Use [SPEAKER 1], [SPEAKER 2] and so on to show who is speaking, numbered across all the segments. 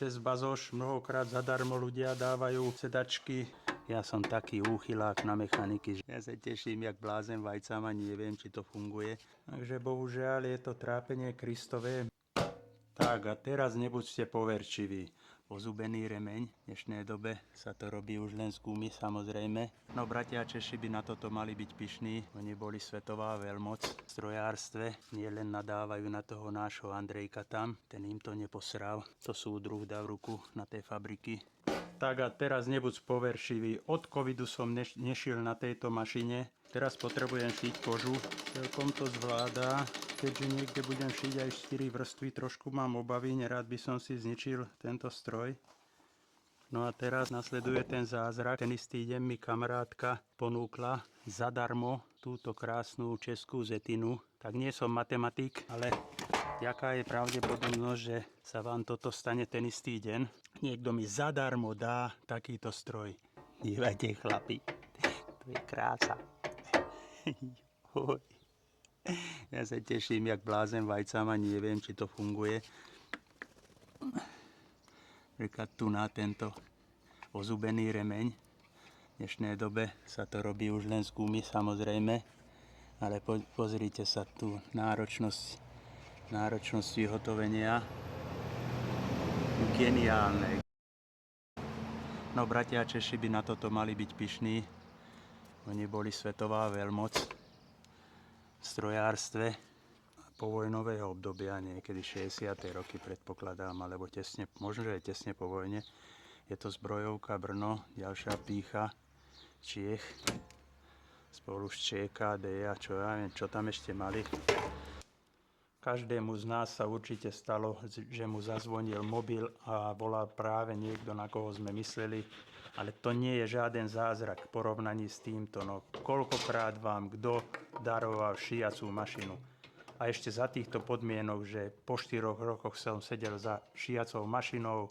[SPEAKER 1] cez bazoš mnohokrát zadarmo ľudia dávajú sedačky. Ja som taký úchylák na mechaniky, že ja sa teším jak blázen vajcám, ani neviem, či to funguje. Takže bohužiaľ je to trápenie Kristové. Tak a teraz nebuďte poverčiví. Ozubený remeň. V dnešnej dobe sa to robí už len z gumy, samozrejme. No bratia Češi by na toto mali byť pyšní. Oni boli svetová veľmoc v strojárstve. Nie len nadávajú na toho nášho Andrejka tam. Ten im to neposral. To súdruh dal ruku na tej fabriky. Tak a teraz nebuď poveršivý. Od covidu som nešiel na tejto mašine. Teraz potrebujem šiť kožu. Celkom to zvládá. Keďže niekde budem šiť aj 4 vrstvy, trošku mám obavy. Nerád by som si zničil tento stroj. No a teraz nasleduje ten zázrak. Ten istý deň mi kamarátka ponúkla zadarmo túto krásnu českú zetinu. Tak nie som matematik, ale jaká je pravdepodobnosť, že sa vám toto stane ten istý deň. Niekto mi zadarmo dá takýto stroj. Dívajte chlapi, to je krása. Ja sa teším jak blázen vajcám, ani neviem, či to funguje. Napríklad tu na tento ozubený remeň. V dnešnej dobe sa to robí už len z gumy, samozrejme. Ale pozrite sa tu, náročnosť vyhotovenia. Geniálne. No bratia Češi by na toto mali byť pyšní. Oni boli svetová veľmoc v strojárstve povojnového obdobia, niekedy 60. roky predpokladám, alebo možno, že tesne po vojne. Je to zbrojovka Brno, ďalšia pýcha Čiech, spolu s ČKD a čo ja viem, čo tam ešte mali. Každému z nás sa určite stalo, že mu zazvonil mobil a volal práve niekto, na koho sme mysleli. Ale to nie je žiaden zázrak v porovnaní s týmto. No, koľkokrát vám kto daroval šijacú mašinu. A ešte za týchto podmienok, že po 4 rokoch som sedel za šijacou mašinou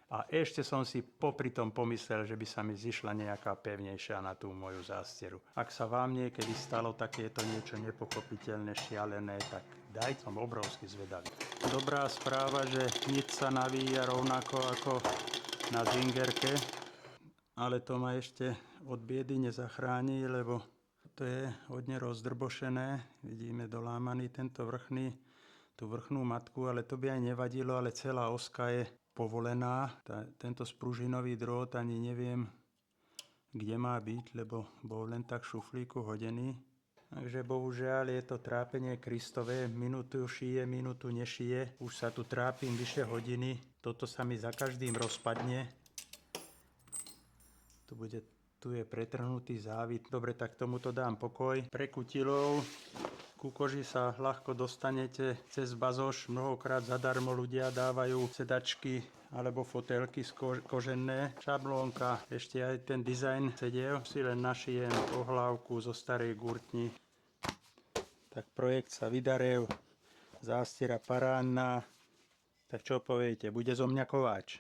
[SPEAKER 1] a ešte som si popri tom pomyslel, že by sa mi zišla nejaká pevnejšia na tú moju zásteru. Ak sa vám niekedy stalo takéto niečo nepochopiteľné, šialené, tak dajte, som obrovsky zvedavý. Dobrá správa, že nič sa navíja rovnako ako na zingerke, ale to ma ešte od biedy nezachráni, lebo to je hodne rozdrbošené. Vidíme dolámaný tú vrchnú matku, ale to by aj nevadilo, ale celá oska je povolená. Tento spružinový drôt ani neviem, kde má byť, lebo bol len tak v šuflíku hodený. Takže bohužiaľ je to trápenie Kristové. Minútu šije, minútu nešije. Už sa tu trápim vyše hodiny. Toto sa mi za každým rozpadne. Tu je pretrhnutý závit. Dobre, tak tomuto dám pokoj. Pre kutilov ku koži sa ľahko dostanete cez bazoš. Mnohokrát zadarmo ľudia dávajú sedačky alebo fotelky kožené. Šablónka, ešte aj ten dizajn sediel. Si len našijem ohlávku zo starej gurtni. Tak projekt sa vydaril. Zástiera parádna. Tak čo poviete, bude zo mňa kováč?